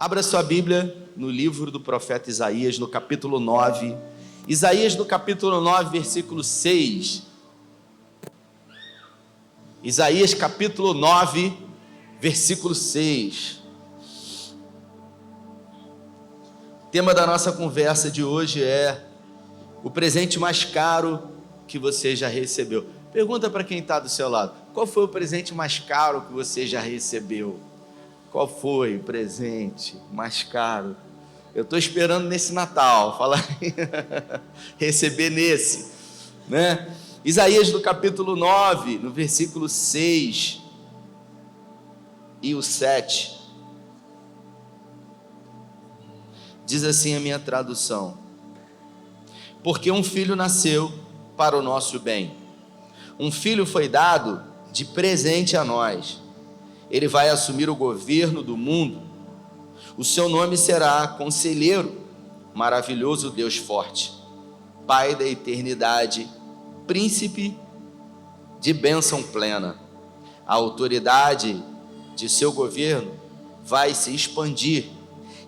Abra sua Bíblia no livro do profeta Isaías, no capítulo 9. Isaías, no capítulo 9, versículo 6. Isaías, capítulo 9, versículo 6. O tema da nossa conversa de hoje é o presente mais caro que você já recebeu. Pergunta para quem está do seu lado: qual foi o presente mais caro que você já recebeu? Qual foi o presente mais caro? Eu estou esperando nesse Natal, falar receber nesse, né? Isaías no capítulo 9, no versículo 6 e o 7, diz assim a minha tradução: porque um filho nasceu para o nosso bem, um filho foi dado de presente a nós. Ele vai assumir o governo do mundo. O seu nome será Conselheiro, Maravilhoso Deus Forte, Pai da Eternidade, Príncipe de bênção plena. A autoridade de seu governo vai se expandir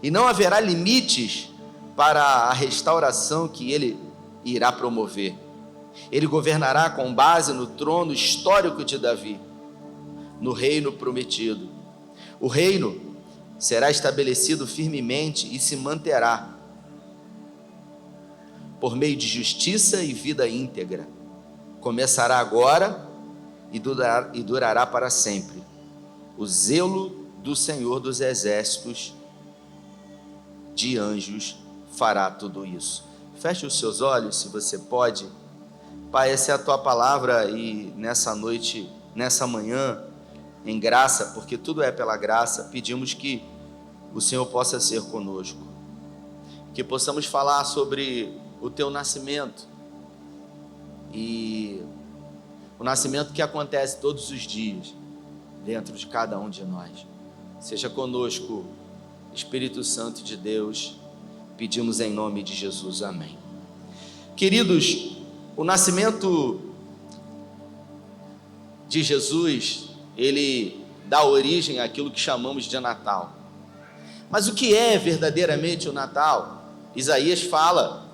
e não haverá limites para a restauração que ele irá promover. Ele governará com base no trono histórico de Davi, no reino prometido. O reino será estabelecido firmemente e se manterá por meio de justiça e vida íntegra. Começará agora e durará para sempre. O zelo do Senhor dos Exércitos de anjos fará tudo isso. Feche os seus olhos, se você pode. Pai, essa é a tua palavra e nessa noite, nessa manhã, em graça, porque tudo é pela graça, pedimos que o Senhor possa ser conosco, que possamos falar sobre o teu nascimento, e o nascimento que acontece todos os dias, dentro de cada um de nós. Seja conosco, Espírito Santo de Deus, pedimos em nome de Jesus, amém. Queridos, o nascimento de Jesus, ele dá origem àquilo que chamamos de Natal. Mas o que é verdadeiramente o Natal? Isaías fala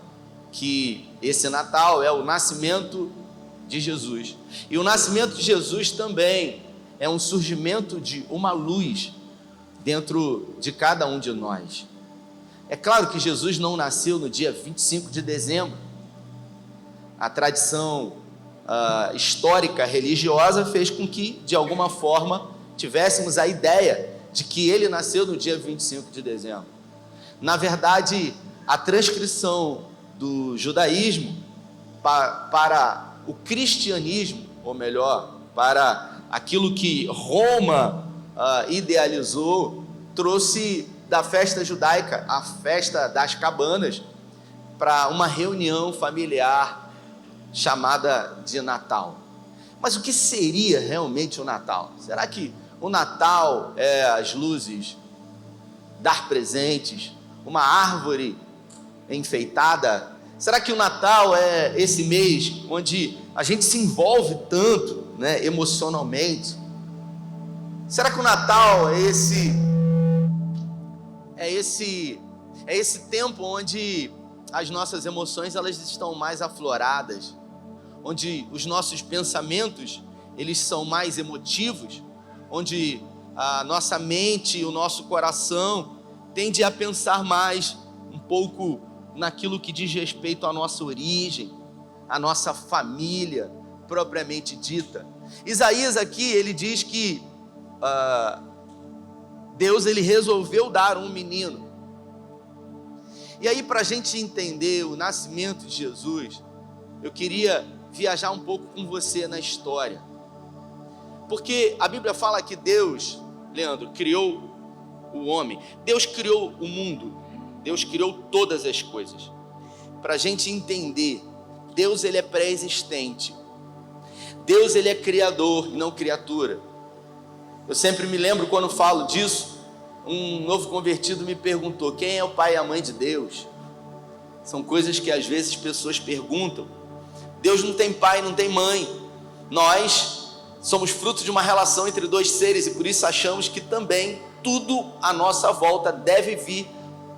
que esse Natal é o nascimento de Jesus. E o nascimento de Jesus também é um surgimento de uma luz dentro de cada um de nós. É claro que Jesus não nasceu no dia 25 de dezembro. A tradição histórica, religiosa, fez com que, de alguma forma, tivéssemos a ideia de que ele nasceu no dia 25 de dezembro. Na verdade, a transcrição do judaísmo para o cristianismo, ou melhor, para aquilo que Roma idealizou, trouxe da festa judaica, a festa das cabanas, para uma reunião familiar chamada de Natal. Mas o que seria realmente o Natal? Será que o Natal é as luzes, dar presentes, uma árvore enfeitada? Será que o Natal é esse mês onde a gente se envolve tanto, né, emocionalmente? Será que o Natal é esse tempo onde as nossas emoções elas estão mais afloradas, onde os nossos pensamentos eles são mais emotivos, onde a nossa mente e o nosso coração tende a pensar mais um pouco naquilo que diz respeito à nossa origem, à nossa família propriamente dita? Isaías aqui, ele diz que Deus ele resolveu dar um menino. E aí, para a gente entender o nascimento de Jesus, eu queria viajar um pouco com você na história. Porque a Bíblia fala que Deus, Leandro, criou o homem. Deus criou o mundo. Deus criou todas as coisas. Para a gente entender, Deus ele é pré-existente. Deus ele é criador e não criatura. Eu sempre me lembro quando falo disso, um novo convertido me perguntou: quem é o pai e a mãe de Deus? São coisas que às vezes pessoas perguntam. Deus não tem pai, não tem mãe. Nós somos fruto de uma relação entre dois seres e por isso achamos que também tudo à nossa volta deve vir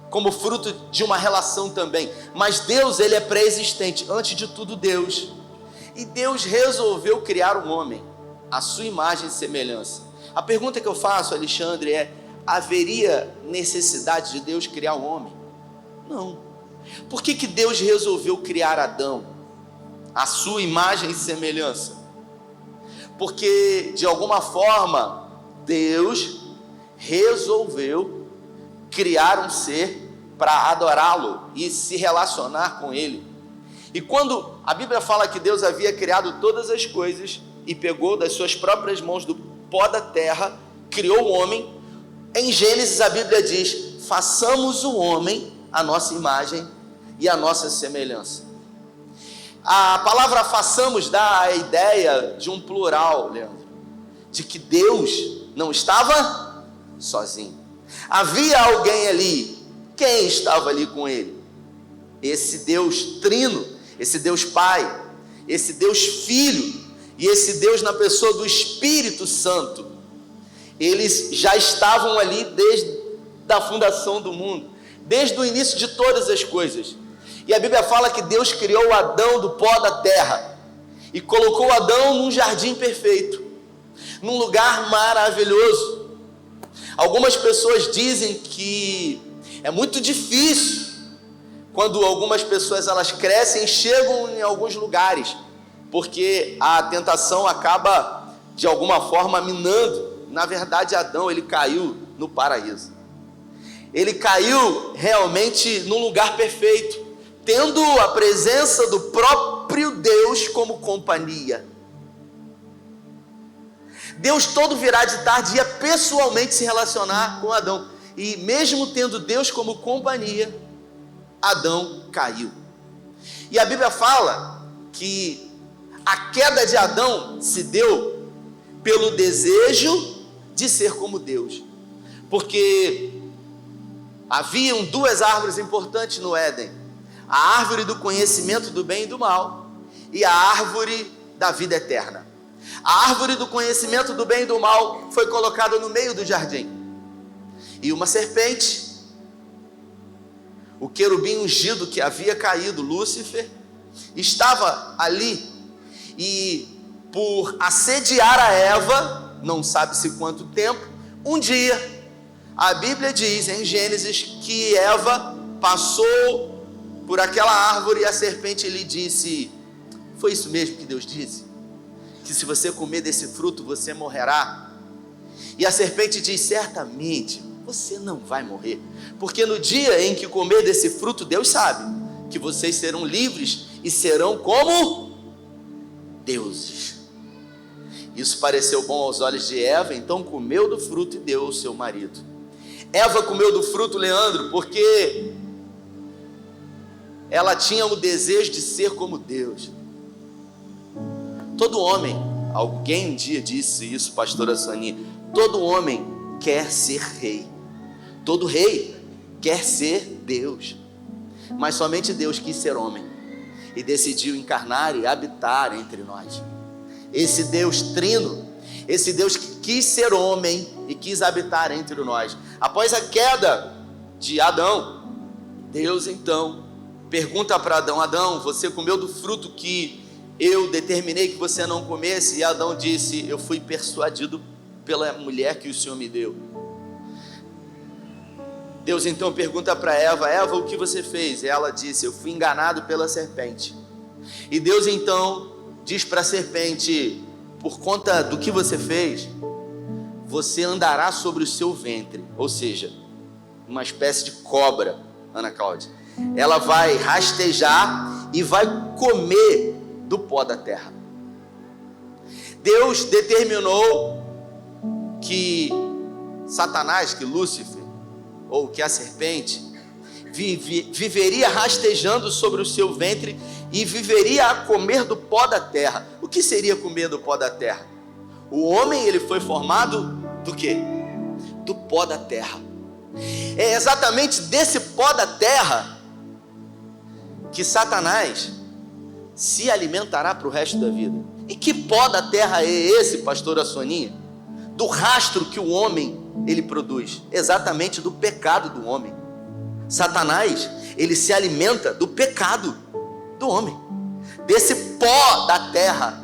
como fruto de uma relação também. Mas Deus, ele é pré-existente, antes de tudo Deus. E Deus resolveu criar um homem, à sua imagem e semelhança. A pergunta que eu faço, Alexandre, é: haveria necessidade de Deus criar um homem? Não. Por que Deus resolveu criar Adão, à sua imagem e semelhança? Porque, de alguma forma, Deus resolveu criar um ser para adorá-lo e se relacionar com ele. E quando a Bíblia fala que Deus havia criado todas as coisas e pegou das suas próprias mãos do pó da terra, criou o homem, em Gênesis a Bíblia diz: façamos o homem à nossa imagem e à nossa semelhança. A palavra façamos dá a ideia de um plural, Leandro, de que Deus não estava sozinho. Havia alguém ali. Quem estava ali com ele? Esse Deus trino, esse Deus Pai, esse Deus Filho e esse Deus na pessoa do Espírito Santo. Eles já estavam ali desde a fundação do mundo, desde o início de todas as coisas. E a Bíblia fala que Deus criou Adão do pó da terra e colocou Adão num jardim perfeito, num lugar maravilhoso. Algumas pessoas dizem que é muito difícil quando algumas pessoas elas crescem e chegam em alguns lugares, porque a tentação acaba de alguma forma minando. Na verdade, Adão, ele caiu no paraíso. Ele caiu realmente num lugar perfeito, tendo a presença do próprio Deus como companhia. Deus todo virá de tarde ia pessoalmente se relacionar com Adão. E mesmo tendo Deus como companhia, Adão caiu. E a Bíblia fala que a queda de Adão se deu pelo desejo de ser como Deus. Porque haviam duas árvores importantes no Éden: a árvore do conhecimento do bem e do mal e a árvore da vida eterna. A árvore do conhecimento do bem e do mal foi colocada no meio do jardim. E uma serpente, o querubim ungido que havia caído, Lúcifer, estava ali. E por assediar a Eva, não sabe-se quanto tempo, um dia, a Bíblia diz em Gênesis que Eva passou por aquela árvore e a serpente lhe disse: foi isso mesmo que Deus disse? Que se você comer desse fruto, você morrerá? E a serpente diz: certamente, você não vai morrer, porque no dia em que comer desse fruto, Deus sabe que vocês serão livres e serão como deuses. Isso pareceu bom aos olhos de Eva, então comeu do fruto e deu ao seu marido. Eva comeu do fruto, Leandro, porque ela tinha o desejo de ser como Deus. Todo homem, alguém um dia disse isso, pastora Sonia, todo homem quer ser rei, todo rei quer ser Deus, mas somente Deus quis ser homem e decidiu encarnar e habitar entre nós. Esse Deus trino, esse Deus que quis ser homem e quis habitar entre nós. Após a queda de Adão, Deus então pergunta para Adão: Adão, você comeu do fruto que eu determinei que você não comesse? E Adão disse: eu fui persuadido pela mulher que o Senhor me deu. Deus então pergunta para Eva: Eva, o que você fez? E ela disse: eu fui enganado pela serpente. E Deus então diz para a serpente: por conta do que você fez, você andará sobre o seu ventre. Ou seja, uma espécie de cobra, Ana Cláudia. Ela vai rastejar e vai comer do pó da terra. Deus determinou que Satanás, que Lúcifer, ou que a serpente, viveria rastejando sobre o seu ventre e viveria a comer do pó da terra. O que seria comer do pó da terra? O homem, ele foi formado do quê? Do pó da terra. É exatamente desse pó da terra que Satanás se alimentará para o resto da vida. E que pó da terra é esse, pastora Soninha? Do rastro que o homem ele produz? Exatamente do pecado do homem. Satanás, ele se alimenta do pecado do homem, desse pó da terra.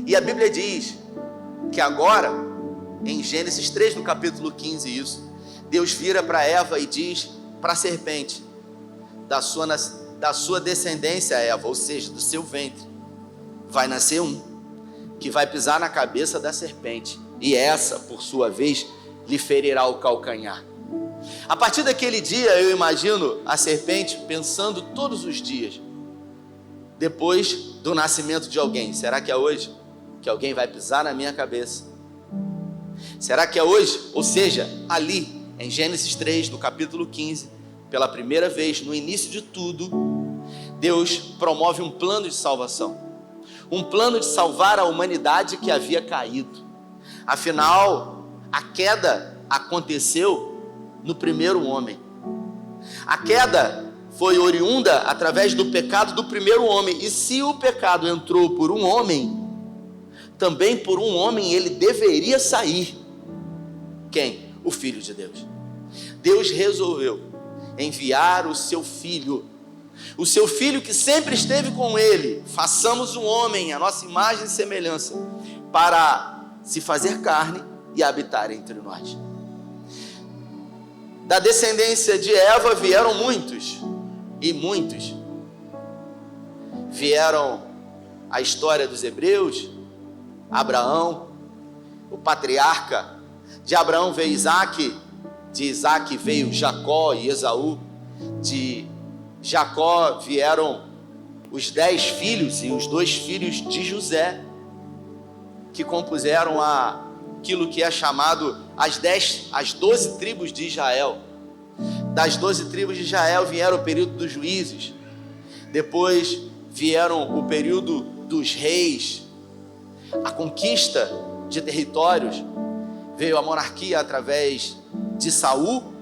E a Bíblia diz que agora, em Gênesis 3, no capítulo 15, isso, Deus vira para Eva e diz para a serpente: da sua descendência, Eva, ou seja, do seu ventre, vai nascer um, que vai pisar na cabeça da serpente, e essa, por sua vez, lhe ferirá o calcanhar. A partir daquele dia, eu imagino a serpente pensando todos os dias, depois do nascimento de alguém: será que é hoje que alguém vai pisar na minha cabeça? Será que é hoje? Ou seja, ali, em Gênesis 3, no capítulo 15, pela primeira vez, no início de tudo, Deus promove um plano de salvação, um plano de salvar a humanidade que havia caído. Afinal, a queda aconteceu no primeiro homem. A queda foi oriunda através do pecado do primeiro homem, e se o pecado entrou por um homem, também por um homem ele deveria sair. Quem? O Filho de Deus. Deus resolveu enviar o seu Filho que sempre esteve com ele. Façamos um homem, a nossa imagem e semelhança, para se fazer carne e habitar entre nós. Da descendência de Eva vieram muitos, e muitos vieram a história dos hebreus. Abraão, o patriarca. De Abraão veio Isaac, de Isaac veio Jacó e Esaú, de Jacó vieram os 10 filhos e os 2 filhos de José, que compuseram aquilo que é chamado as 12 tribos de Israel. Das 12 tribos de Israel vieram o período dos juízes, depois vieram o período dos reis, a conquista de territórios, veio a monarquia através de Saul,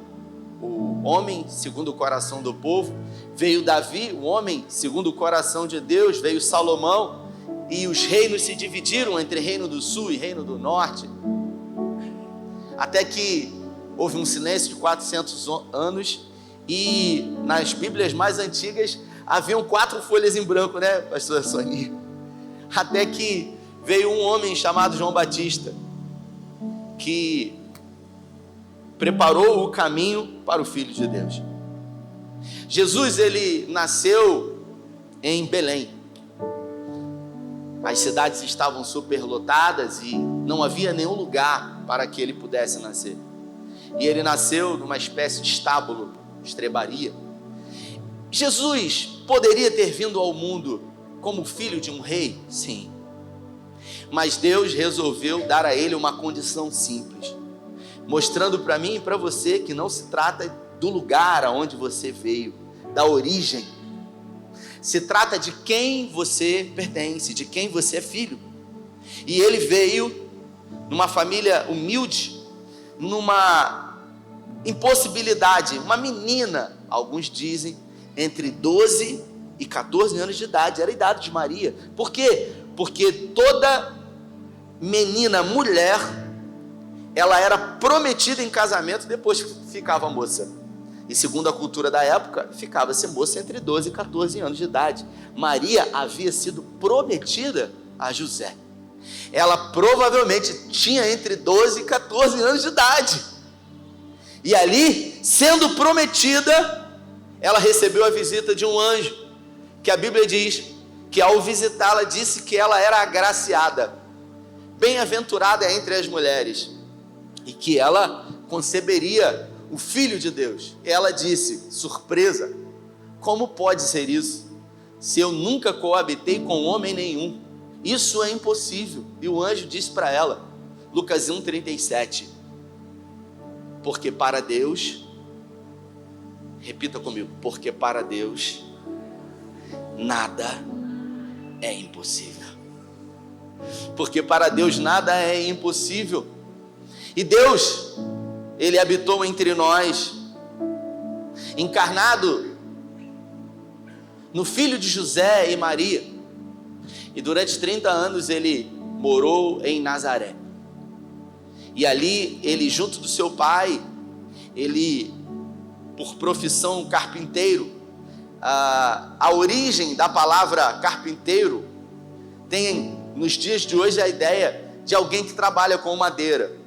o homem segundo o coração do povo, veio Davi, o homem segundo o coração de Deus, veio Salomão, e os reinos se dividiram entre reino do sul e reino do norte, até que houve um silêncio de 400 anos, e nas Bíblias mais antigas haviam 4 folhas em branco, né, pastor Soninha? Até que veio um homem chamado João Batista, que preparou o caminho para o Filho de Deus. Jesus, ele nasceu em Belém. As cidades estavam superlotadas e não havia nenhum lugar para que ele pudesse nascer. E ele nasceu numa espécie de estábulo, estrebaria. Jesus poderia ter vindo ao mundo como filho de um rei? Sim. Mas Deus resolveu dar a ele uma condição simples, mostrando para mim e para você que não se trata do lugar aonde você veio, da origem. Se trata de quem você pertence, de quem você é filho. E ele veio numa família humilde, numa impossibilidade, uma menina, alguns dizem, entre 12 e 14 anos de idade, era a idade de Maria. Por quê? Porque toda menina, mulher, ela era prometida em casamento depois que ficava moça. E segundo a cultura da época, ficava-se moça entre 12 e 14 anos de idade. Maria havia sido prometida a José. Ela provavelmente tinha entre 12 e 14 anos de idade. E ali, sendo prometida, ela recebeu a visita de um anjo, que a Bíblia diz que ao visitá-la disse que ela era agraciada, bem-aventurada entre as mulheres, e que ela conceberia o Filho de Deus. Ela disse, surpresa: como pode ser isso, se eu nunca coabitei com homem nenhum? Isso é impossível. E o anjo disse para ela, Lucas 1:37, porque para Deus, repita comigo, porque para Deus nada é impossível. Porque para Deus nada é impossível. E Deus, ele habitou entre nós, encarnado no filho de José e Maria, e durante 30 anos ele morou em Nazaré. E ali, ele junto do seu pai, ele, por profissão, carpinteiro. A origem da palavra carpinteiro tem, nos dias de hoje, a ideia de alguém que trabalha com madeira.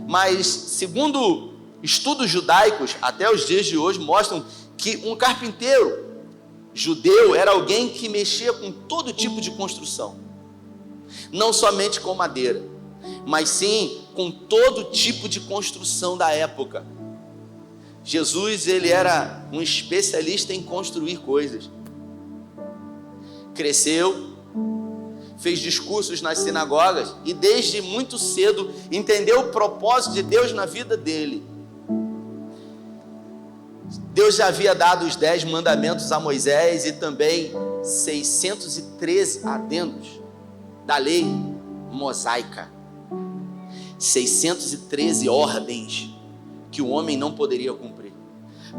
Mas, segundo estudos judaicos, até os dias de hoje, mostram que um carpinteiro judeu era alguém que mexia com todo tipo de construção. Não somente com madeira, mas sim com todo tipo de construção da época. Jesus, ele era um especialista em construir coisas. Cresceu, fez discursos nas sinagogas e desde muito cedo entendeu o propósito de Deus na vida dele. Deus já havia dado os 10 mandamentos a Moisés e também 613 adendos da lei mosaica. 613 ordens que o homem não poderia cumprir.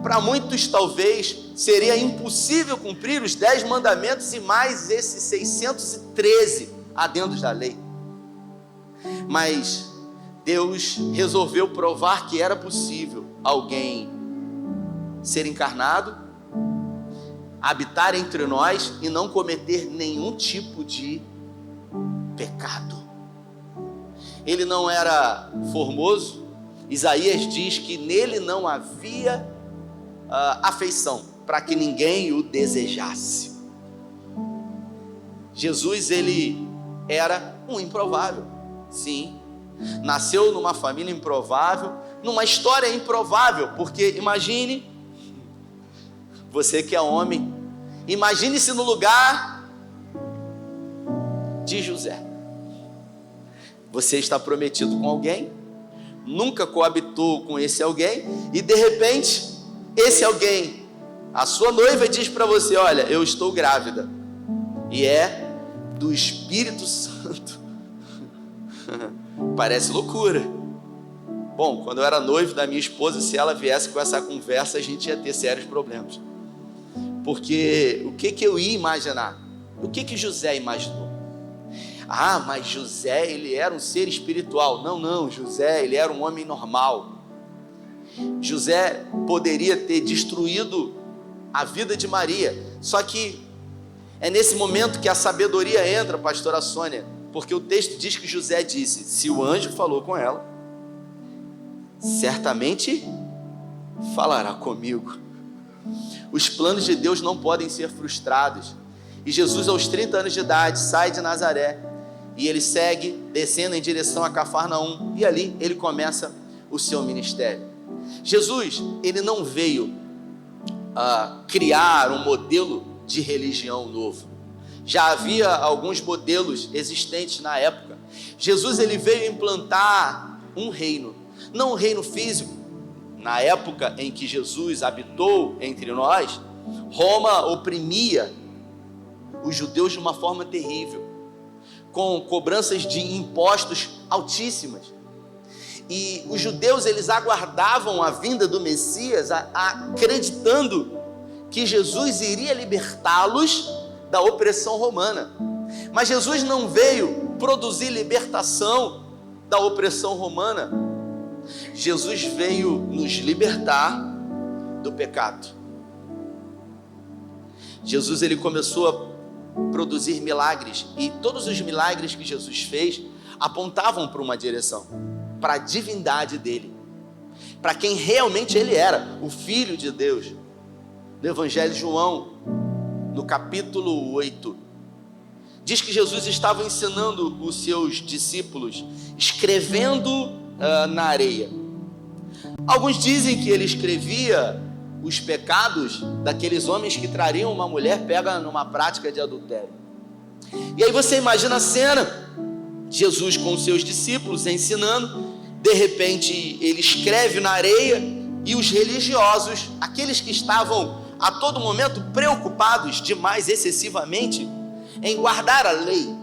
Para muitos, talvez, seria impossível cumprir os 10 mandamentos e mais esses 613 adendos da lei. Mas Deus resolveu provar que era possível alguém ser encarnado, habitar entre nós e não cometer nenhum tipo de pecado. Ele não era formoso. Isaías diz que nele não havia afeição, para que ninguém o desejasse. Jesus, ele era um improvável, sim. Nasceu numa família improvável, numa história improvável, porque imagine, você que é homem, imagine-se no lugar de José. Você está prometido com alguém, nunca coabitou com esse alguém, e de repente, esse alguém, a sua noiva, diz para você: olha, eu estou grávida, e é do Espírito Santo. Parece loucura. Bom, quando eu era noivo da minha esposa, se ela viesse com essa conversa, a gente ia ter sérios problemas, porque o que eu ia imaginar? O que José imaginou? Ah, mas José, ele era um ser espiritual. Não, José, ele era um homem normal. José poderia ter destruído a vida de Maria. Só que é nesse momento que a sabedoria entra, pastora Sônia, porque o texto diz que José disse: se o anjo falou com ela, certamente falará comigo. Os planos de Deus não podem ser frustrados. E Jesus, aos 30 anos de idade, sai de Nazaré e ele segue descendo em direção a Cafarnaum, e ali ele começa o seu ministério. Jesus, ele não veio criar um modelo de religião novo. Já havia alguns modelos existentes na época. Jesus, ele veio implantar um reino, não um reino físico. Na época em que Jesus habitou entre nós, Roma oprimia os judeus de uma forma terrível, com cobranças de impostos altíssimas. E os judeus, eles aguardavam a vinda do Messias, acreditando que Jesus iria libertá-los da opressão romana. Mas Jesus não veio produzir libertação da opressão romana. Jesus veio nos libertar do pecado. Jesus, ele começou a produzir milagres, e todos os milagres que Jesus fez apontavam para uma direção, para a divindade dele, para quem realmente ele era, o Filho de Deus. No Evangelho de João, no capítulo 8, diz que Jesus estava ensinando os seus discípulos, escrevendo na areia. Alguns dizem que ele escrevia os pecados daqueles homens que trariam uma mulher pega numa prática de adultério. E aí você imagina a cena, Jesus com os seus discípulos ensinando, de repente ele escreve na areia, e os religiosos, aqueles que estavam a todo momento preocupados demais, excessivamente, em guardar a lei,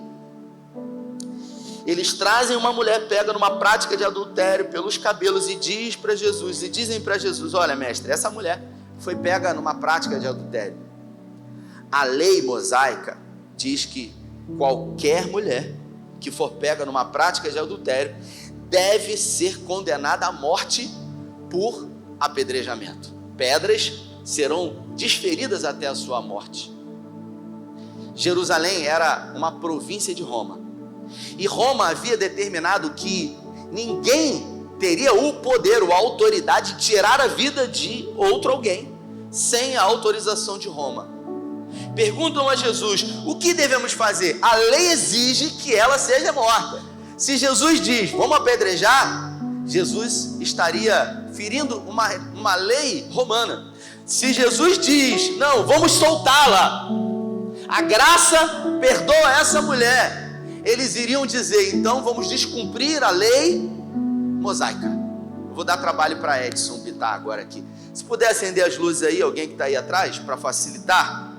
eles trazem uma mulher pega numa prática de adultério pelos cabelos e dizem para Jesus: olha, mestre, essa mulher foi pega numa prática de adultério. A lei mosaica diz que qualquer mulher que for pega numa prática de adultério deve ser condenada à morte por apedrejamento. Pedras serão desferidas até a sua morte. Jerusalém era uma província de Roma. E Roma havia determinado que ninguém teria o poder ou a autoridade de tirar a vida de outro alguém sem a autorização de Roma. Perguntam a Jesus: o que devemos fazer? A lei exige que ela seja morta. Se Jesus diz, vamos apedrejar, Jesus estaria ferindo uma lei romana. Se Jesus diz, não, vamos soltá-la, a graça perdoa essa mulher, eles iriam dizer, então vamos descumprir a lei mosaica. Eu vou dar trabalho para Edson Bittar agora aqui. Se puder acender as luzes aí, alguém que está aí atrás, para facilitar.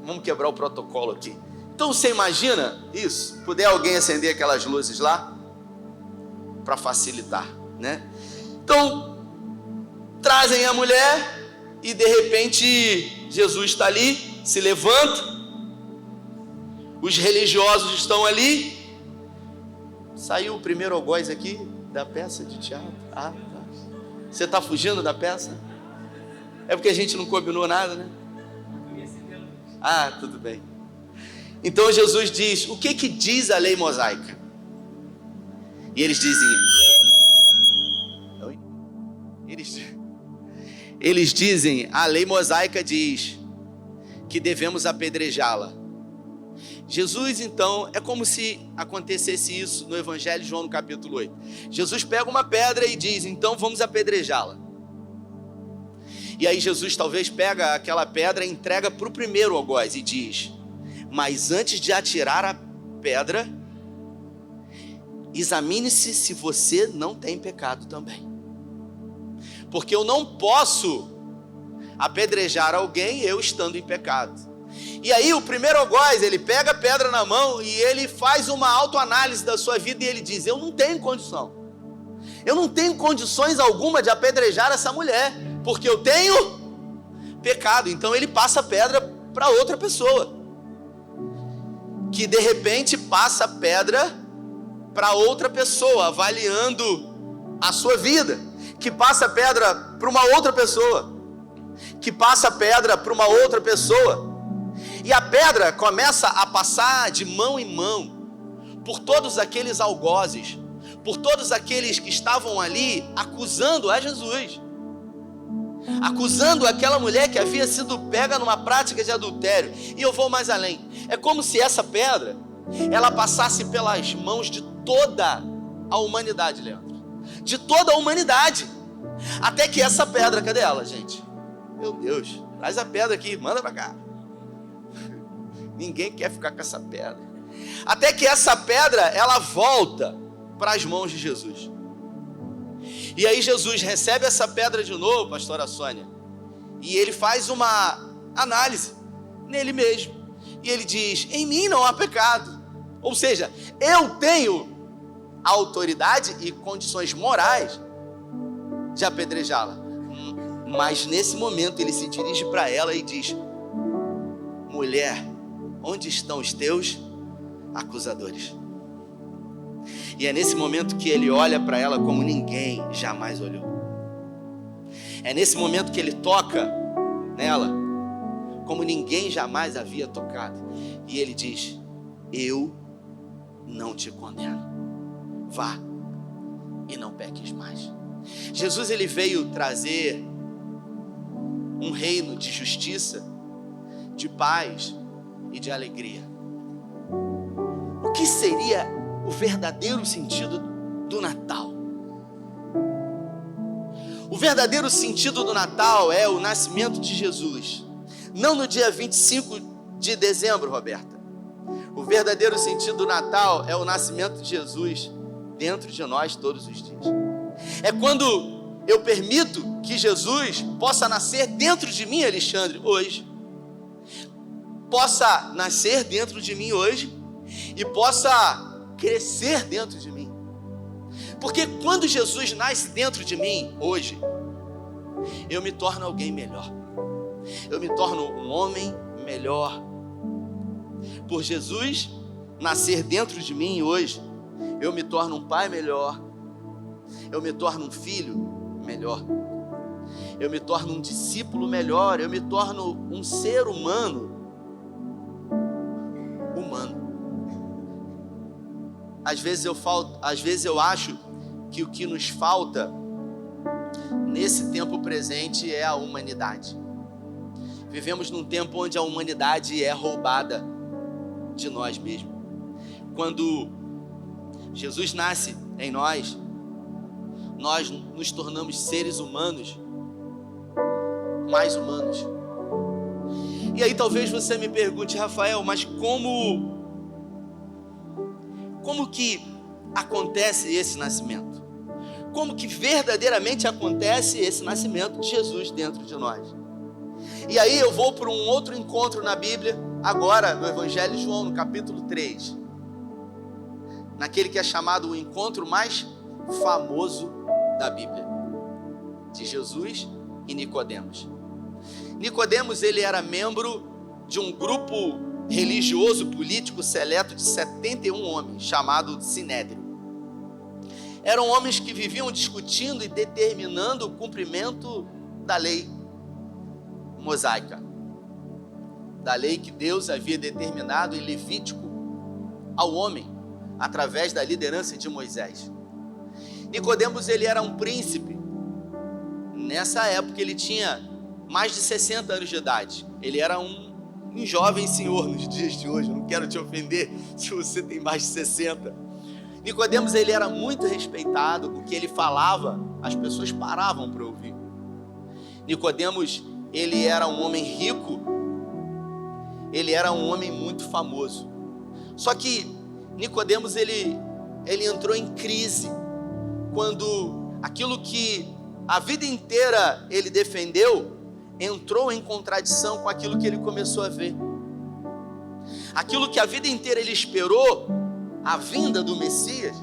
Vamos quebrar o protocolo aqui. Então você imagina isso? Puder alguém acender aquelas luzes lá? Para facilitar, né? Então, trazem a mulher e de repente Jesus está ali, se levanta. Os religiosos estão ali. Saiu o primeiro algoz aqui da peça de teatro. Ah, tá. Você está fugindo da peça? É porque a gente não combinou nada, né? Ah, tudo bem. Então Jesus diz, o que diz a lei mosaica? E eles dizem, eles dizem, a lei mosaica diz que devemos apedrejá-la. Jesus, então, é como se acontecesse isso no Evangelho de João, no capítulo 8. Jesus pega uma pedra e diz, então vamos apedrejá-la. E aí Jesus talvez pega aquela pedra e entrega para o primeiro algoz e diz, mas antes de atirar a pedra, examine-se se você não tem pecado também. Porque eu não posso apedrejar alguém eu estando em pecado. E aí o primeiro algoz, ele pega a pedra na mão e ele faz uma autoanálise da sua vida e ele diz, eu não tenho condição. Eu não tenho condições alguma de apedrejar essa mulher, porque eu tenho pecado. Então ele passa a pedra para outra pessoa, que de repente passa a pedra para outra pessoa, avaliando a sua vida, que passa a pedra para uma outra pessoa, que passa a pedra para uma outra pessoa, e a pedra começa a passar de mão em mão, por todos aqueles algozes, por todos aqueles que estavam ali acusando a Jesus, acusando aquela mulher que havia sido pega numa prática de adultério. E eu vou mais além, é como se essa pedra, ela passasse pelas mãos de toda a humanidade, Leandro, de toda a humanidade, até que essa pedra, cadê ela, gente? Meu Deus, traz a pedra aqui, manda pra cá. Ninguém quer ficar com essa pedra. Até que essa pedra, ela volta para as mãos de Jesus. E aí Jesus recebe essa pedra de novo, pastora Sônia, e ele faz uma análise nele mesmo. E ele diz, em mim não há pecado. Ou seja, eu tenho autoridade e condições morais de apedrejá-la. Mas nesse momento ele se dirige para ela e diz, mulher, onde estão os teus acusadores? E é nesse momento que ele olha para ela como ninguém jamais olhou. É nesse momento que ele toca nela como ninguém jamais havia tocado. E ele diz, eu não te condeno. Vá e não peques mais. Jesus, ele veio trazer um reino de justiça, de paz e de alegria. O que seria o verdadeiro sentido do Natal? O verdadeiro sentido do Natal é o nascimento de Jesus. Não no dia 25 de dezembro, Roberta. O verdadeiro sentido do Natal é o nascimento de Jesus dentro de nós todos os dias. É quando eu permito que Jesus possa nascer dentro de mim, Alexandre, hoje. Possa nascer dentro de mim hoje e possa crescer dentro de mim. Porque quando Jesus nasce dentro de mim hoje, eu me torno alguém melhor. Eu me torno um homem melhor. Por Jesus nascer dentro de mim hoje, eu me torno um pai melhor, eu me torno um filho melhor. Eu me torno um discípulo melhor, eu me torno um ser humano. Às vezes eu acho que o que nos falta nesse tempo presente é a humanidade. Vivemos num tempo onde a humanidade é roubada de nós mesmos. Quando Jesus nasce em nós, nós nos tornamos seres humanos, mais humanos. E aí talvez você me pergunte, Rafael, mas como que acontece esse nascimento? Como que verdadeiramente acontece esse nascimento de Jesus dentro de nós? E aí eu vou para um outro encontro na Bíblia, agora no Evangelho de João, no capítulo 3. Naquele que é chamado o encontro mais famoso da Bíblia, de Jesus e Nicodemos. Nicodemos, ele era membro de um grupo religioso, político, seleto de 71 homens, chamado Sinédrio. Eram homens que viviam discutindo e determinando o cumprimento da lei mosaica, da lei que Deus havia determinado em Levítico ao homem, através da liderança de Moisés. Nicodemos, ele era um príncipe. Nessa época ele tinha mais de 60 anos de idade. Ele era um jovem senhor nos dias de hoje. Eu não quero te ofender se você tem mais de 60. Nicodemos, ele era muito respeitado. O que ele falava, as pessoas paravam para ouvir. Nicodemos, ele era um homem rico. Ele era um homem muito famoso. Só que Nicodemos, ele entrou em crise quando aquilo que a vida inteira ele defendeu entrou em contradição com aquilo que ele começou a ver. Aquilo que a vida inteira ele esperou, a vinda do Messias,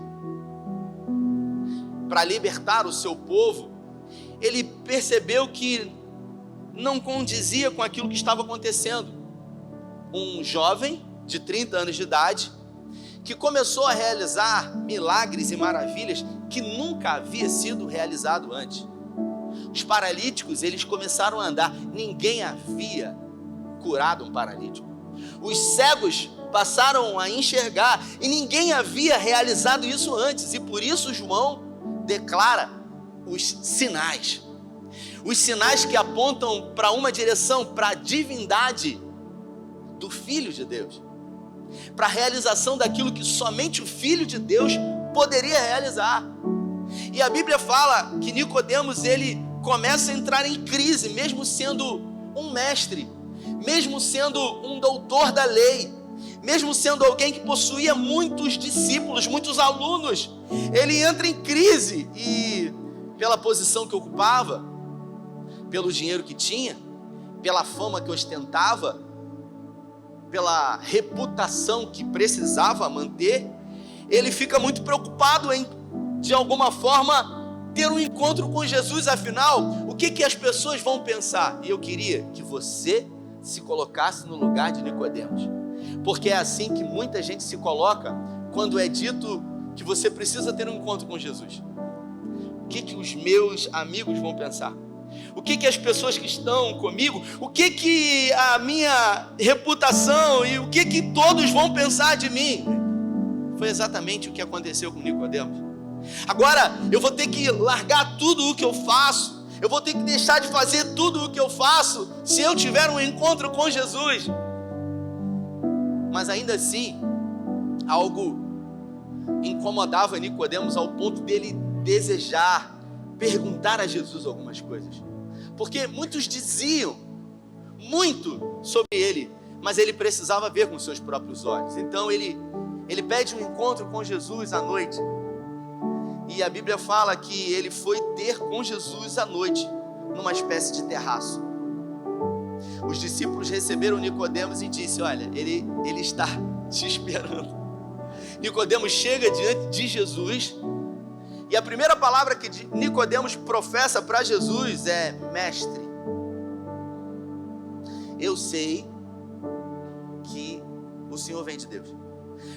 para libertar o seu povo, ele percebeu que não condizia com aquilo que estava acontecendo. Um jovem de 30 anos de idade, que começou a realizar milagres e maravilhas que nunca havia sido realizado antes. Os paralíticos, eles começaram a andar. Ninguém havia curado um paralítico. Os cegos passaram a enxergar e ninguém havia realizado isso antes. E por isso João declara os sinais. Os sinais que apontam para uma direção, para a divindade do Filho de Deus, para a realização daquilo que somente o Filho de Deus poderia realizar. E a Bíblia fala que Nicodemos, ele começa a entrar em crise, mesmo sendo um mestre, mesmo sendo um doutor da lei, mesmo sendo alguém que possuía muitos discípulos, muitos alunos. Ele entra em crise e, pela posição que ocupava, pelo dinheiro que tinha, pela fama que ostentava, pela reputação que precisava manter, ele fica muito preocupado em, de alguma forma, ter um encontro com Jesus. Afinal, o que as pessoas vão pensar? E eu queria que você se colocasse no lugar de Nicodemos, porque é assim que muita gente se coloca quando é dito que você precisa ter um encontro com Jesus. O que os meus amigos vão pensar? O que as pessoas que estão comigo, o que a minha reputação e o que todos vão pensar de mim? Foi exatamente o que aconteceu com Nicodemos. Agora eu vou ter que largar tudo o que eu faço, eu vou ter que deixar de fazer tudo o que eu faço se eu tiver um encontro com Jesus. Mas ainda assim, algo incomodava Nicodemos ao ponto dele desejar perguntar a Jesus algumas coisas, porque muitos diziam muito sobre ele, mas ele precisava ver com seus próprios olhos. Então ele pede um encontro com Jesus à noite, e a Bíblia fala que ele foi ter com Jesus à noite, numa espécie de terraço. Os discípulos receberam Nicodemos e disse: olha, ele está te esperando. Nicodemos chega diante de Jesus, e a primeira palavra que Nicodemos professa para Jesus é: mestre, eu sei que o Senhor vem de Deus.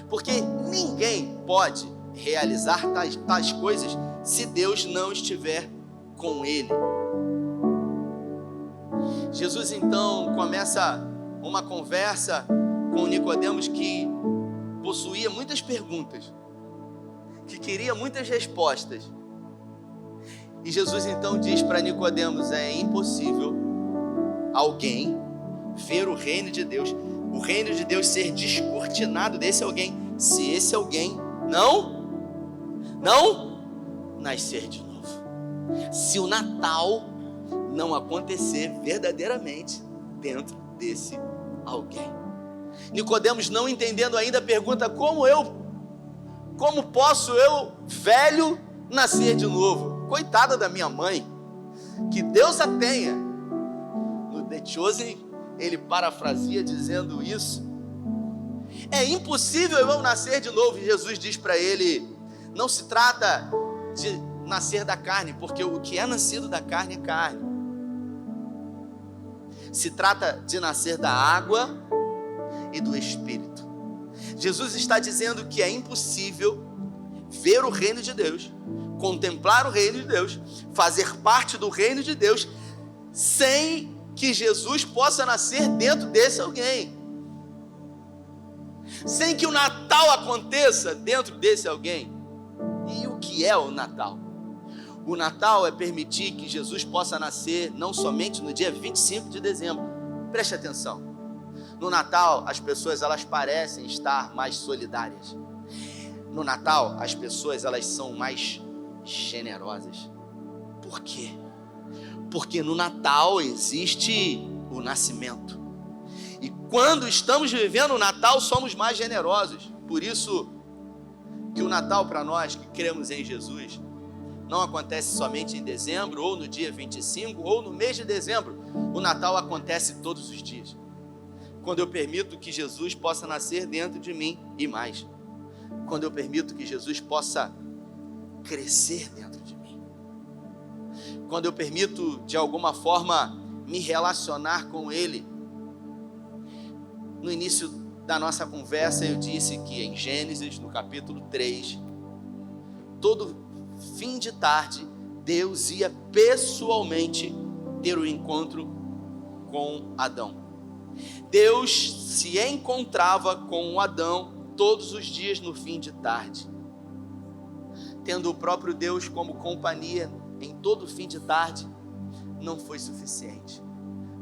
Porque ninguém pode realizar tais coisas se Deus não estiver com ele. Jesus então começa uma conversa com Nicodemos que possuía muitas perguntas, que queria muitas respostas. E Jesus então diz para Nicodemos: é impossível alguém ver o reino de Deus, o reino de Deus ser descortinado desse alguém, se esse alguém não nascer de novo. Se o Natal não acontecer verdadeiramente dentro desse alguém. Nicodemos, não entendendo ainda, pergunta: como posso eu, velho, nascer de novo? Coitada da minha mãe, que Deus a tenha. No The Chosen, ele parafraseia dizendo isso: é impossível eu nascer de novo. E Jesus diz para ele: não se trata de nascer da carne, porque o que é nascido da carne é carne. Se trata de nascer da água e do Espírito. Jesus está dizendo que é impossível ver o reino de Deus, contemplar o reino de Deus, fazer parte do reino de Deus, sem que Jesus possa nascer dentro desse alguém, sem que o Natal aconteça dentro desse alguém. E o que é o Natal? O Natal é permitir que Jesus possa nascer não somente no dia 25 de dezembro. Preste atenção. No Natal, as pessoas elas parecem estar mais solidárias. No Natal, as pessoas elas são mais generosas. Por quê? Porque no Natal existe o nascimento. E quando estamos vivendo o Natal, somos mais generosos. Por isso que o Natal para nós que cremos em Jesus não acontece somente em dezembro, ou no dia 25, ou no mês de dezembro. O Natal acontece todos os dias. Quando eu permito que Jesus possa nascer dentro de mim e mais. Quando eu permito que Jesus possa crescer dentro de mim. Quando eu permito, de alguma forma, me relacionar com Ele. No início da nossa conversa, eu disse que em Gênesis, no capítulo 3, todo fim de tarde, Deus ia pessoalmente ter um encontro com Adão. Deus se encontrava com Adão todos os dias no fim de tarde. Tendo o próprio Deus como companhia em todo fim de tarde, não foi suficiente.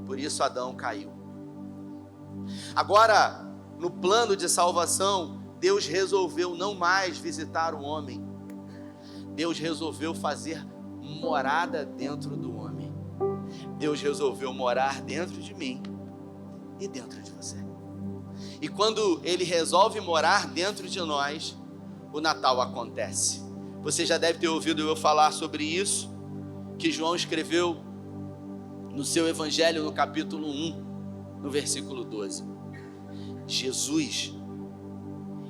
Por isso Adão caiu. Agora, no plano de salvação, Deus resolveu não mais visitar o homem. Deus resolveu fazer morada dentro do homem. Deus resolveu morar dentro de mim e dentro de você. E quando Ele resolve morar dentro de nós, o Natal acontece. Você já deve ter ouvido eu falar sobre isso, que João escreveu no seu Evangelho, no capítulo 1, no versículo 12. Jesus,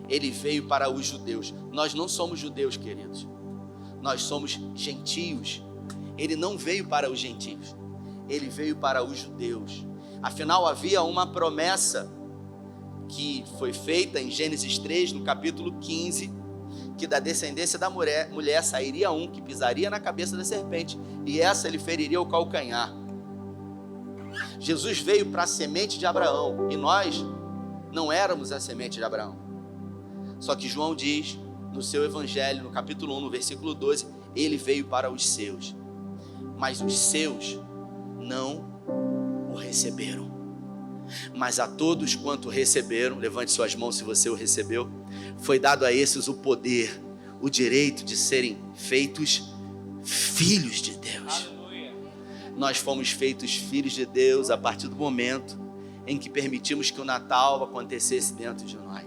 Ele veio para os judeus. Nós não somos judeus, queridos. Nós somos gentios. Ele não veio para os gentios. Ele veio para os judeus. Afinal, havia uma promessa que foi feita em Gênesis 3, no capítulo 15, que da descendência da mulher sairia um que pisaria na cabeça da serpente, e essa lhe feriria o calcanhar. Jesus veio para a semente de Abraão, e nós não éramos a semente de Abraão. Só que João diz, no seu Evangelho, no capítulo 1, no versículo 12, ele veio para os seus, mas os seus não o receberam. Mas a todos quanto receberam, levante suas mãos se você o recebeu, foi dado a esses o poder, o direito de serem feitos filhos de Deus. Aleluia. Nós fomos feitos filhos de Deus a partir do momento em que permitimos que o Natal acontecesse dentro de nós.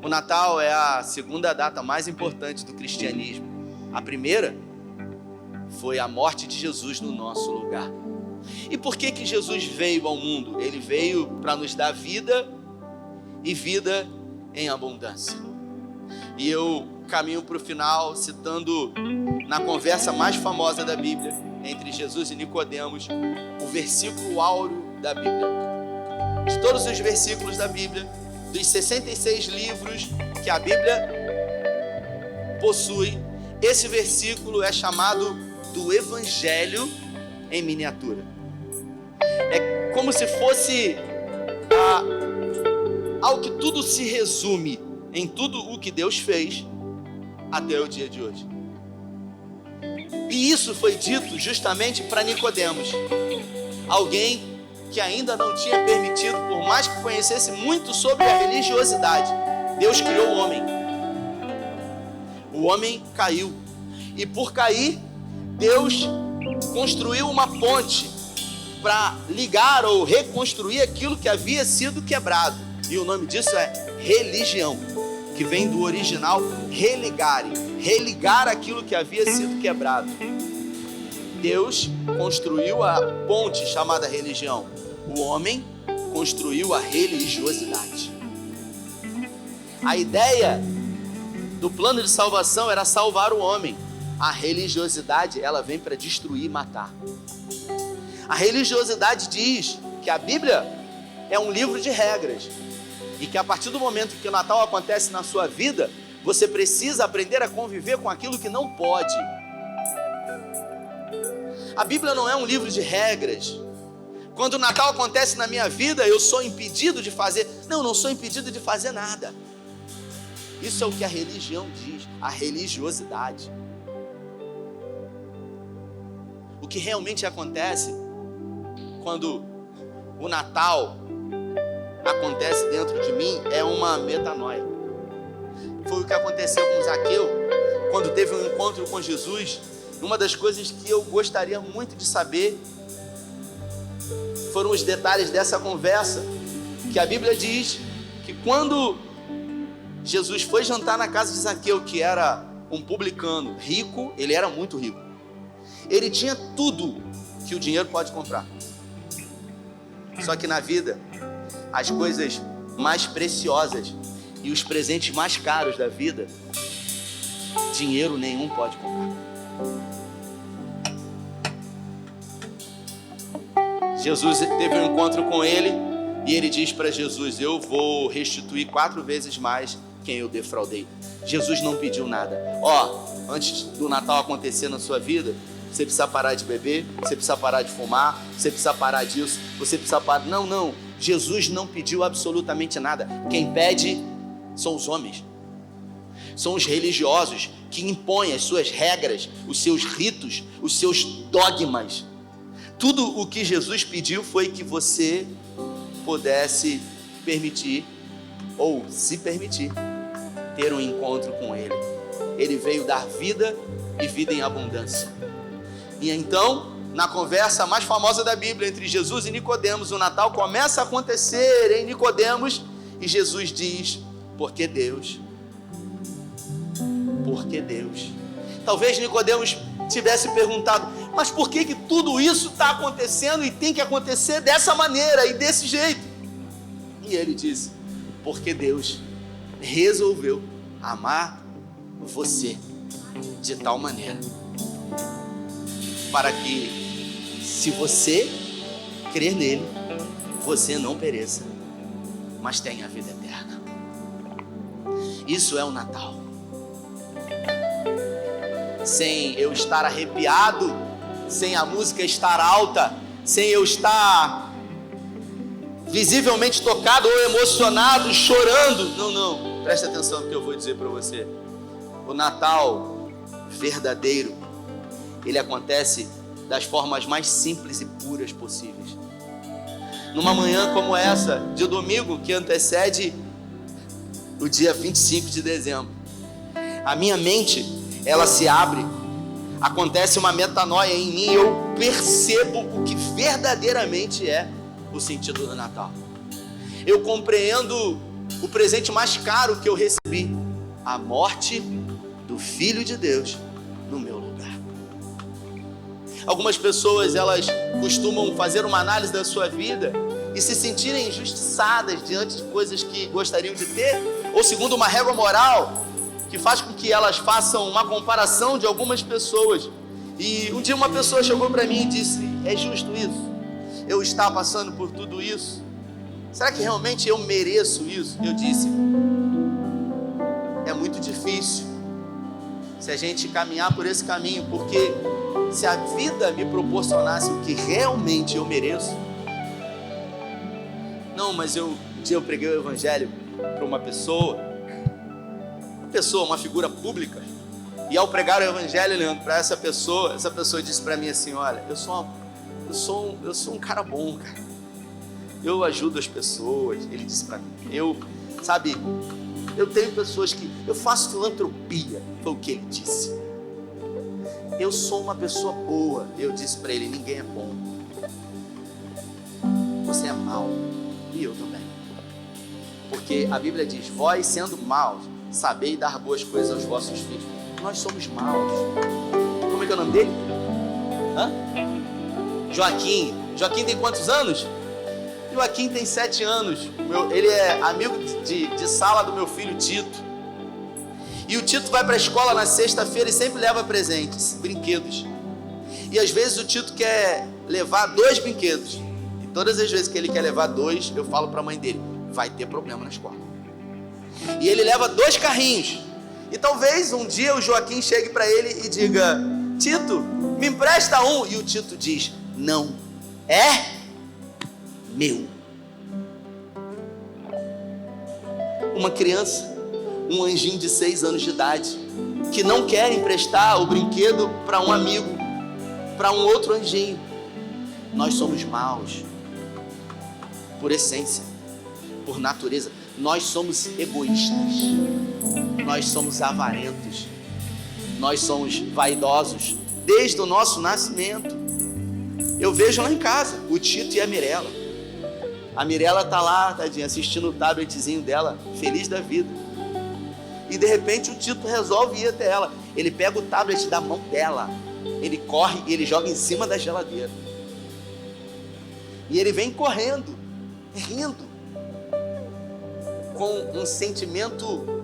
O Natal é a segunda data mais importante do cristianismo. A primeira foi a morte de Jesus no nosso lugar. E por que Jesus veio ao mundo? Ele veio para nos dar vida e vida em abundância. E eu caminho para o final citando na conversa mais famosa da Bíblia, entre Jesus e Nicodemos, o versículo áureo da Bíblia. De todos os versículos da Bíblia, dos 66 livros que a Bíblia possui, esse versículo é chamado do Evangelho em miniatura. É como se fosse algo que tudo se resume em tudo o que Deus fez até o dia de hoje. E isso foi dito justamente para Nicodemos, alguém que ainda não tinha permitido, por mais que conhecesse muito sobre a religiosidade, Deus criou o homem. O homem caiu. E por cair, Deus construiu uma ponte para ligar ou reconstruir aquilo que havia sido quebrado. E o nome disso é religião, que vem do original religare, religar aquilo que havia sido quebrado. Deus construiu a ponte chamada religião. O homem construiu a religiosidade. A ideia do plano de salvação era salvar o homem. A religiosidade, ela vem para destruir e matar. A religiosidade diz que a Bíblia é um livro de regras e que a partir do momento que o Natal acontece na sua vida, você precisa aprender a conviver com aquilo que não pode. A Bíblia não é um livro de regras. Quando o Natal acontece na minha vida, eu sou impedido de fazer. Não sou impedido de fazer nada. Isso é o que a religião diz, a religiosidade. O que realmente acontece quando o Natal acontece dentro de mim é uma metanoia. Foi o que aconteceu com Zaqueu, quando teve um encontro com Jesus. Uma das coisas que eu gostaria muito de saber foram os detalhes dessa conversa, que a Bíblia diz que quando Jesus foi jantar na casa de Zaqueu, que era um publicano rico, ele era muito rico, ele tinha tudo que o dinheiro pode comprar. Só que na vida, as coisas mais preciosas e os presentes mais caros da vida, dinheiro nenhum pode comprar. Jesus teve um encontro com ele e ele diz para Jesus: eu vou restituir 4 vezes mais quem eu defraudei. Jesus não pediu nada. Antes do Natal acontecer na sua vida, você precisa parar de beber, você precisa parar de fumar, você precisa parar disso, você precisa parar... Não. Jesus não pediu absolutamente nada. Quem pede são os homens. São os religiosos que impõem as suas regras, os seus ritos, os seus dogmas. Tudo o que Jesus pediu foi que você pudesse permitir, ou se permitir, ter um encontro com Ele. Ele veio dar vida e vida em abundância. E então, na conversa mais famosa da Bíblia entre Jesus e Nicodemos, o Natal começa a acontecer em Nicodemos e Jesus diz: porque Deus. Porque Deus. Talvez Nicodemos tivesse perguntado: mas por que tudo isso está acontecendo e tem que acontecer dessa maneira e desse jeito? E ele disse: porque Deus resolveu amar você de tal maneira para que, se você crer nele, você não pereça, mas tenha a vida eterna. Isso é o Natal. Sem eu estar arrepiado, sem a música estar alta, sem eu estar visivelmente tocado ou emocionado, chorando. Não, preste atenção no que eu vou dizer para você. O Natal verdadeiro, ele acontece das formas mais simples e puras possíveis. Numa manhã como essa, de domingo, que antecede o dia 25 de dezembro, a minha mente, ela se abre, acontece uma metanoia em mim, eu percebo o que verdadeiramente é o sentido do Natal. Eu compreendo o presente mais caro que eu recebi: a morte do Filho de Deus no meu lugar. Algumas pessoas, elas costumam fazer uma análise da sua vida e se sentirem injustiçadas diante de coisas que gostariam de ter, ou segundo uma régua moral que faz com que elas façam uma comparação de algumas pessoas. E um dia uma pessoa chegou para mim e disse: é justo isso? Eu estar passando por tudo isso? Será que realmente eu mereço isso? Eu disse: difícil se a gente caminhar por esse caminho, porque se a vida me proporcionasse o que realmente eu mereço. Não, mas um dia eu preguei o evangelho para uma pessoa, uma figura pública, e ao pregar o evangelho, Leandro, para essa pessoa disse para mim assim: olha, eu sou um cara bom, cara, eu ajudo as pessoas. Ele disse para mim, eu tenho pessoas que eu faço filantropia, foi o que ele disse. Eu sou uma pessoa boa. Eu disse para ele: ninguém é bom, você é mau, e eu também, porque a Bíblia diz: vós sendo maus, sabei dar boas coisas aos vossos filhos. Nós somos maus. Como é que é o nome dele? Joaquim. Joaquim tem quantos anos? Joaquim tem 7 anos. Ele é amigo de sala do meu filho Tito. E o Tito vai para a escola na sexta-feira e sempre leva presentes, brinquedos. E às vezes o Tito quer levar 2 brinquedos. E todas as vezes que ele quer levar 2, eu falo para a mãe dele: vai ter problema na escola. E ele leva 2 carrinhos. E talvez um dia o Joaquim chegue para ele e diga: Tito, me empresta um. E o Tito diz: não, é meu. Uma criança, um anjinho de 6 anos de idade, que não quer emprestar o brinquedo para um amigo, para um outro anjinho. Nós somos maus por essência, por natureza. Nós somos egoístas, nós somos avarentos, nós somos vaidosos desde o nosso nascimento. Eu vejo lá em casa o Tito e a Mirella. A Mirella tá lá, tadinha, assistindo o tabletzinho dela, feliz da vida. E de repente o Tito resolve ir até ela. Ele pega o tablet da mão dela, ele corre e ele joga em cima da geladeira. E ele vem correndo, rindo, com um sentimento,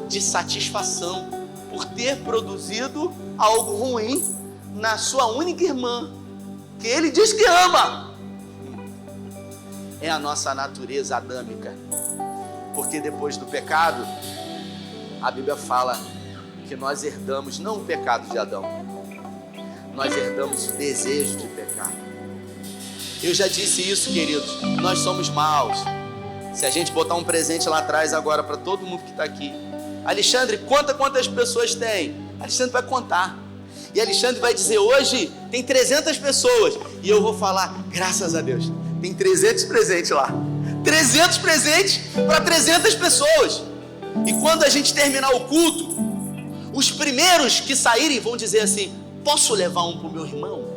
de satisfação por ter produzido algo ruim na sua única irmã, que ele diz que ama. É a nossa natureza adâmica, porque depois do pecado, a Bíblia fala que nós herdamos não o pecado de Adão, nós herdamos o desejo de pecar. Eu já disse isso, queridos, nós somos maus. Se a gente botar um presente lá atrás agora para todo mundo que está aqui: Alexandre, conta quantas pessoas tem. Alexandre vai contar. E Alexandre vai dizer: hoje tem 300 pessoas. E eu vou falar: graças a Deus, tem 300 presentes lá. 300 presentes para 300 pessoas. E quando a gente terminar o culto, os primeiros que saírem vão dizer assim: posso levar um para o meu irmão?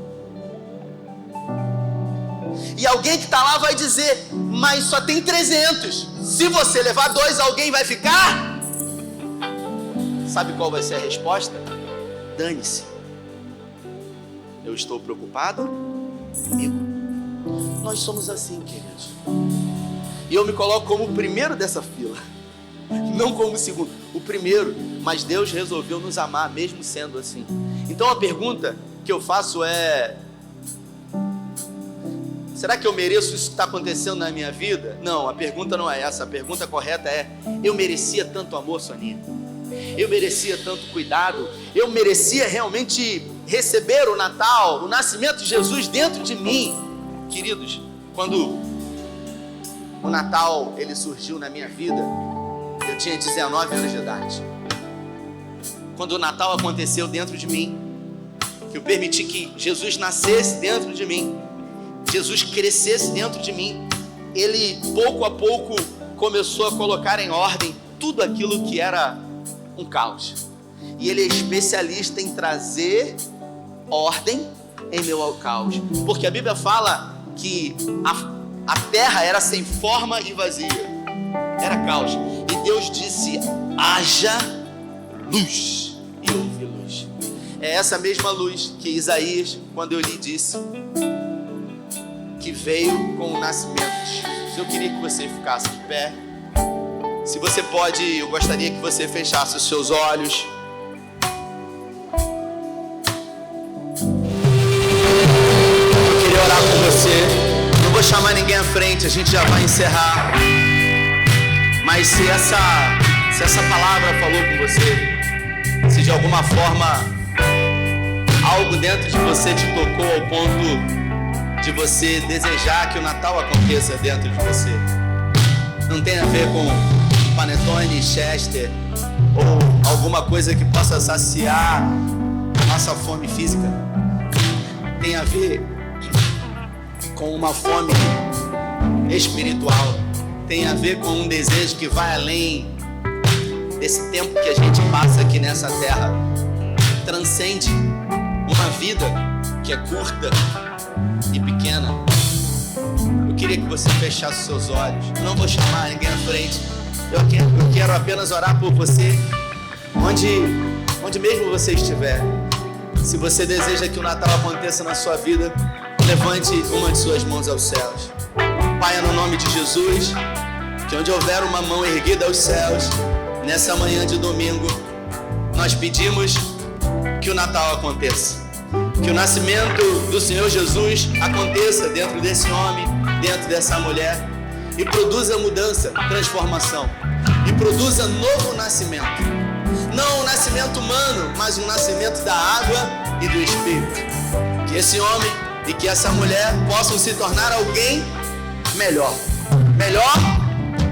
E alguém que está lá vai dizer: mas só tem 300. Se você levar 2, alguém vai ficar? Sabe qual vai ser a resposta? Dane-se. Eu estou preocupado comigo. Nós somos assim, queridos. E eu me coloco como o primeiro dessa fila, não como o segundo, o primeiro. Mas Deus resolveu nos amar mesmo sendo assim. Então a pergunta que eu faço é: será que eu mereço isso que está acontecendo na minha vida? Não, a pergunta não é essa. A pergunta correta é: eu merecia tanto amor, Soninha? Eu merecia tanto cuidado? Eu merecia realmente receber o Natal, o nascimento de Jesus dentro de mim? Queridos, quando o Natal ele surgiu na minha vida, eu tinha 19 anos de idade. Quando o Natal aconteceu dentro de mim, que eu permiti que Jesus nascesse dentro de mim, Jesus crescesse dentro de mim, ele pouco a pouco começou a colocar em ordem tudo aquilo que era um caos. E ele é especialista em trazer ordem em meu caos, porque a Bíblia fala que a terra era sem forma e vazia, era caos, e Deus disse: haja luz, e houve luz. É essa mesma luz que Isaías, quando eu lhe disse, que veio com o nascimento de Jesus. Eu queria que você ficasse de pé. Se você pode, eu gostaria que você fechasse os seus olhos. Eu queria orar com você. Não vou chamar ninguém à frente, a gente já vai encerrar. Mas se Se essa palavra falou com você, se de alguma forma algo dentro de você te tocou ao ponto de você desejar que o Natal aconteça dentro de você, não tem a ver com panetone, chester ou alguma coisa que possa saciar nossa fome física. Tem a ver com uma fome espiritual. Tem a ver com um desejo que vai além desse tempo que a gente passa aqui nessa terra. Transcende uma vida que é curta e pequena. Eu queria que você fechasse seus olhos. Eu não vou chamar ninguém à frente. Eu quero apenas orar por você, onde mesmo você estiver. Se você deseja que o Natal aconteça na sua vida, levante uma de suas mãos aos céus. Pai, é no nome de Jesus, que onde houver uma mão erguida aos céus, nessa manhã de domingo, nós pedimos que o Natal aconteça. Que o nascimento do Senhor Jesus aconteça dentro desse homem, dentro dessa mulher, e produza mudança, transformação, e produza novo nascimento. Não um nascimento humano, mas um nascimento da água e do Espírito. Que esse homem e que essa mulher possam se tornar alguém melhor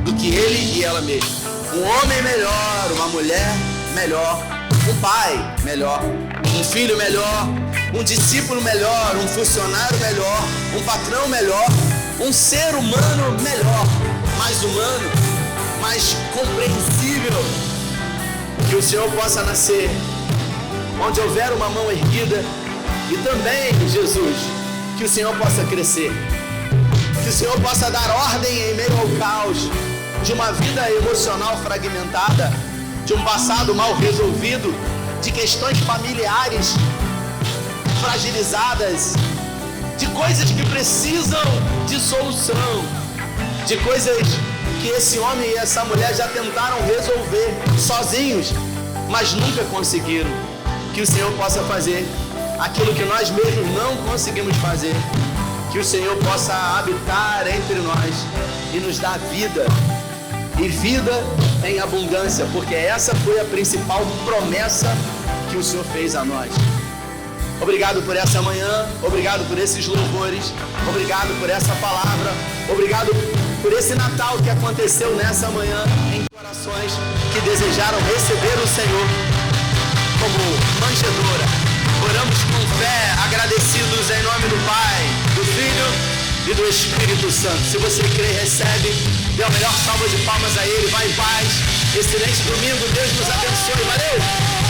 do que ele e ela mesma. Um homem melhor, uma mulher melhor, um pai melhor, um filho melhor, um discípulo melhor, um funcionário melhor, um patrão melhor, um ser humano melhor, mais humano, mais compreensível. Que o Senhor possa nascer onde houver uma mão erguida, e também, Jesus, que o Senhor possa crescer, que o Senhor possa dar ordem em meio ao caos de uma vida emocional fragmentada, de um passado mal resolvido, de questões familiares fragilizadas, de coisas que precisam de solução, de coisas que esse homem e essa mulher já tentaram resolver sozinhos, mas nunca conseguiram. Que o Senhor possa fazer aquilo que nós mesmos não conseguimos fazer. Que o Senhor possa habitar entre nós e nos dar vida, e vida em abundância, porque essa foi a principal promessa que o Senhor fez a nós. Obrigado por essa manhã, obrigado por esses louvores, obrigado por essa palavra, obrigado por esse Natal que aconteceu nessa manhã em corações que desejaram receber o Senhor como manjedoura. Oramos com fé, agradecidos em nome do Pai, do Filho e do Espírito Santo. Se você crê, recebe, dê a melhor salva de palmas a Ele, vai em paz. Excelente domingo, Deus nos abençoe, valeu!